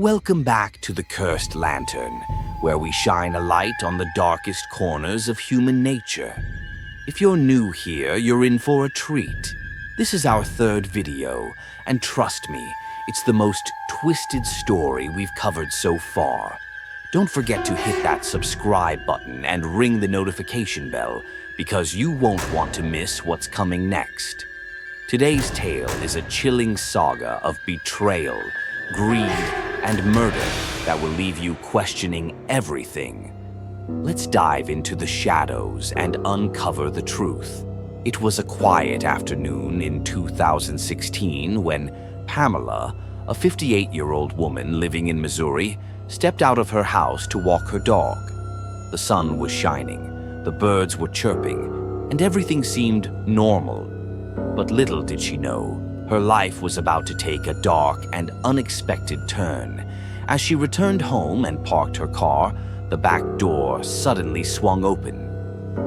Welcome back to the Cursed Lantern, where we shine a light on the darkest corners of human nature. If you're new here, you're in for a treat. This is our third video, and trust me, it's the most twisted story we've covered so far. Don't forget to hit that subscribe button and ring the notification bell, because you won't want to miss what's coming next. Today's tale is a chilling saga of betrayal, greed, and murder that will leave you questioning everything. Let's dive into the shadows and uncover the truth. It was a quiet afternoon in 2016 when Pamela, a 58-year-old woman living in Missouri, stepped out of her house to walk her dog. The sun was shining, the birds were chirping, and everything seemed normal. But little did she know, her life was about to take a dark and unexpected turn. As she returned home and parked her car, the back door suddenly swung open.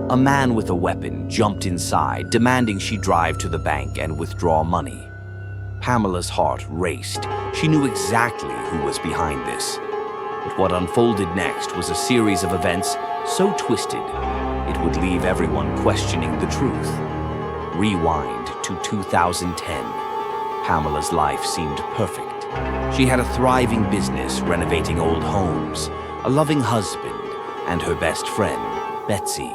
A man with a weapon jumped inside, demanding she drive to the bank and withdraw money. Pamela's heart raced. She knew exactly who was behind this. But what unfolded next was a series of events so twisted, it would leave everyone questioning the truth. Rewind to 2010. Pamela's life seemed perfect. She had a thriving business renovating old homes, a loving husband, and her best friend, Betsy.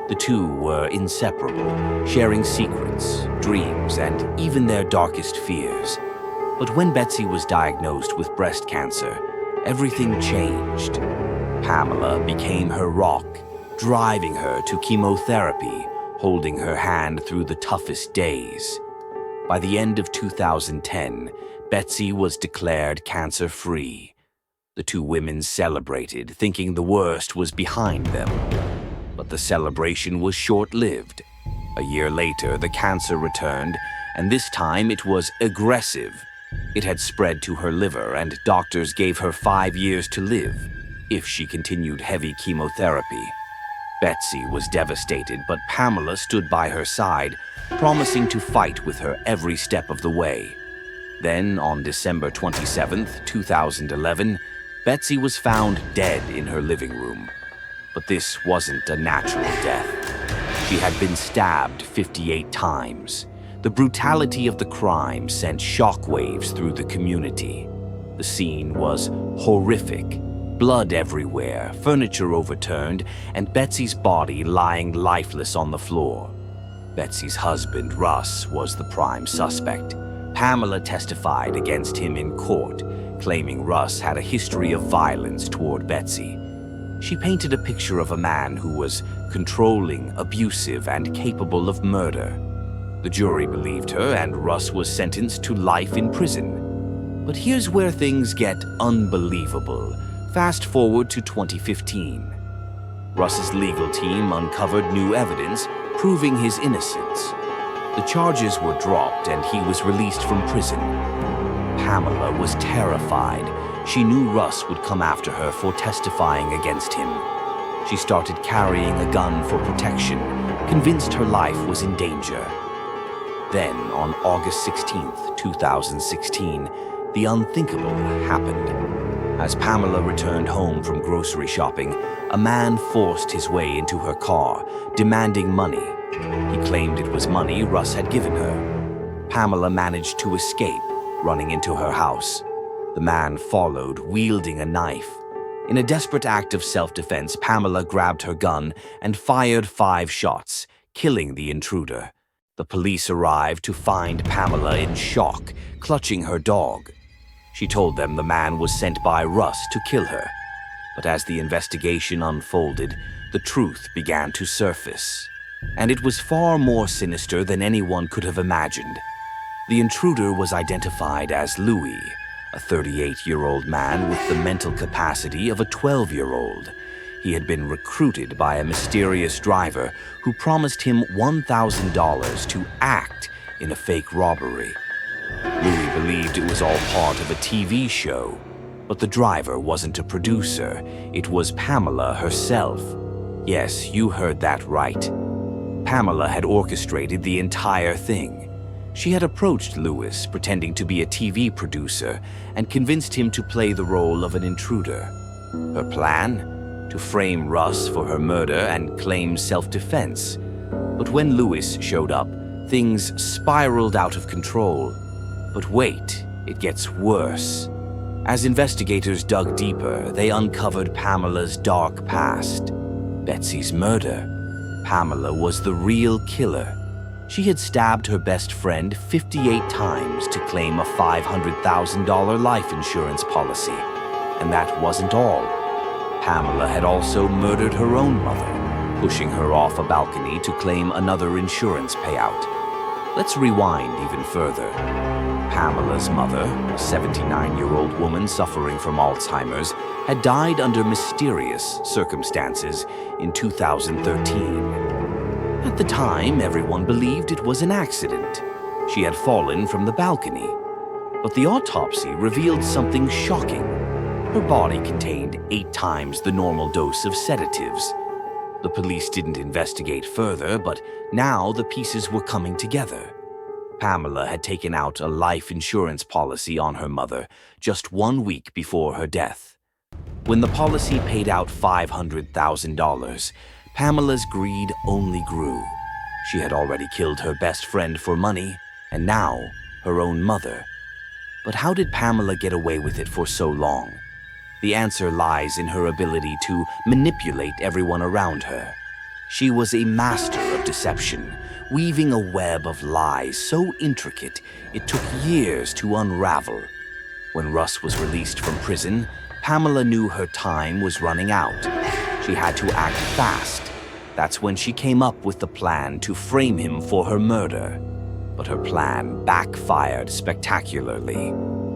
The two were inseparable, sharing secrets, dreams, and even their darkest fears. But when Betsy was diagnosed with breast cancer, everything changed. Pamela became her rock, driving her to chemotherapy, holding her hand through the toughest days. By the end of 2010, Betsy was declared cancer-free. The two women celebrated, thinking the worst was behind them. But the celebration was short-lived. A year later, the cancer returned, and this time it was aggressive. It had spread to her liver, and doctors gave her 5 years to live if she continued heavy chemotherapy. Betsy was devastated, but Pamela stood by her side, promising to fight with her every step of the way. Then, on December 27, 2011, Betsy was found dead in her living room. But this wasn't a natural death. She had been stabbed 58 times. The brutality of the crime sent shockwaves through the community. The scene was horrific. Blood everywhere, furniture overturned, and Betsy's body lying lifeless on the floor. Betsy's husband, Russ, was the prime suspect. Pamela testified against him in court, claiming Russ had a history of violence toward Betsy. She painted a picture of a man who was controlling, abusive, and capable of murder. The jury believed her, and Russ was sentenced to life in prison. But here's where things get unbelievable. Fast forward to 2015. Russ's legal team uncovered new evidence proving his innocence. The charges were dropped and he was released from prison. Pamela was terrified. She knew Russ would come after her for testifying against him. She started carrying a gun for protection, convinced her life was in danger. Then, on August 16, 2016, the unthinkable happened. As Pamela returned home from grocery shopping, a man forced his way into her car, demanding money. He claimed it was money Russ had given her. Pamela managed to escape, running into her house. The man followed, wielding a knife. In a desperate act of self-defense, Pamela grabbed her gun and fired 5 shots, killing the intruder. The police arrived to find Pamela in shock, clutching her dog. She told them the man was sent by Russ to kill her. But as the investigation unfolded, the truth began to surface. And it was far more sinister than anyone could have imagined. The intruder was identified as Louis, a 38-year-old man with the mental capacity of a 12-year-old. He had been recruited by a mysterious driver who promised him $1,000 to act in a fake robbery. Louis believed it was all part of a TV show, but the driver wasn't a producer. It was Pamela herself. Yes, you heard that right. Pamela had orchestrated the entire thing. She had approached Lewis, pretending to be a TV producer, and convinced him to play the role of an intruder. Her plan? To frame Russ for her murder and claim self-defense. But when Lewis showed up, things spiraled out of control. But wait, it gets worse. As investigators dug deeper, they uncovered Pamela's dark past. Betsy's murder. Pamela was the real killer. She had stabbed her best friend 58 times to claim a $500,000 life insurance policy. And that wasn't all. Pamela had also murdered her own mother, pushing her off a balcony to claim another insurance payout. Let's rewind even further. Pamela's mother, a 79-year-old woman suffering from Alzheimer's, had died under mysterious circumstances in 2013. At the time, everyone believed it was an accident. She had fallen from the balcony. But the autopsy revealed something shocking. Her body contained 8 times the normal dose of sedatives. The police didn't investigate further, but now the pieces were coming together. Pamela had taken out a life insurance policy on her mother just 1 week before her death. When the policy paid out $500,000, Pamela's greed only grew. She had already killed her best friend for money, and now her own mother. But how did Pamela get away with it for so long? The answer lies in her ability to manipulate everyone around her. She was a master of deception, weaving a web of lies so intricate it took years to unravel. When Russ was released from prison, Pamela knew her time was running out. She had to act fast. That's when she came up with the plan to frame him for her murder. But her plan backfired spectacularly.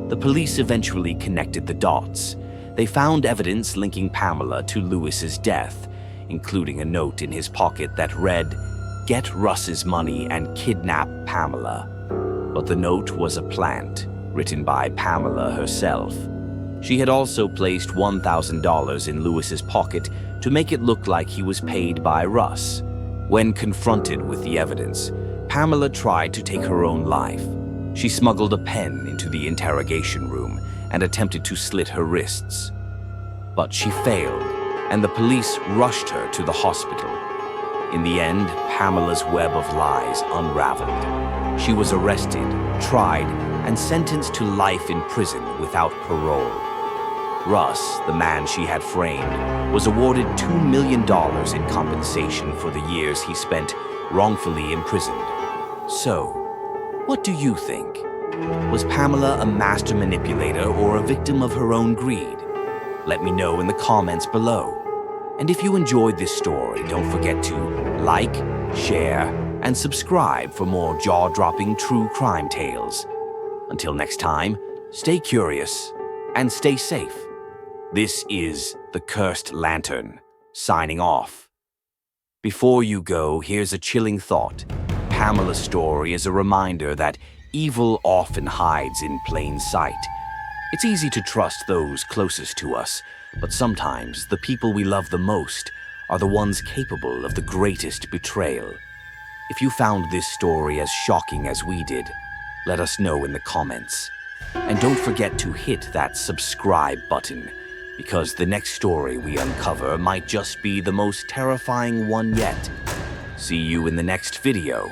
The police eventually connected the dots. They found evidence linking Pamela to Lewis's death, including a note in his pocket that read, "Get Russ's money and kidnap Pamela." But the note was a plant, written by Pamela herself. She had also placed $1,000 in Lewis's pocket to make it look like he was paid by Russ. When confronted with the evidence, Pamela tried to take her own life. She smuggled a pen into the interrogation room and attempted to slit her wrists. But she failed, and the police rushed her to the hospital. In the end, Pamela's web of lies unraveled. She was arrested, tried, and sentenced to life in prison without parole. Russ, the man she had framed, was awarded $2 million in compensation for the years he spent wrongfully imprisoned. So, what do you think? Was Pamela a master manipulator or a victim of her own greed? Let me know in the comments below. And if you enjoyed this story, don't forget to like, share, and subscribe for more jaw-dropping true crime tales. Until next time, stay curious and stay safe. This is the Cursed Lantern, signing off. Before you go, here's a chilling thought. Pamela's story is a reminder that evil often hides in plain sight. It's easy to trust those closest to us, but sometimes the people we love the most are the ones capable of the greatest betrayal. If you found this story as shocking as we did, let us know in the comments. And don't forget to hit that subscribe button, because the next story we uncover might just be the most terrifying one yet. See you in the next video.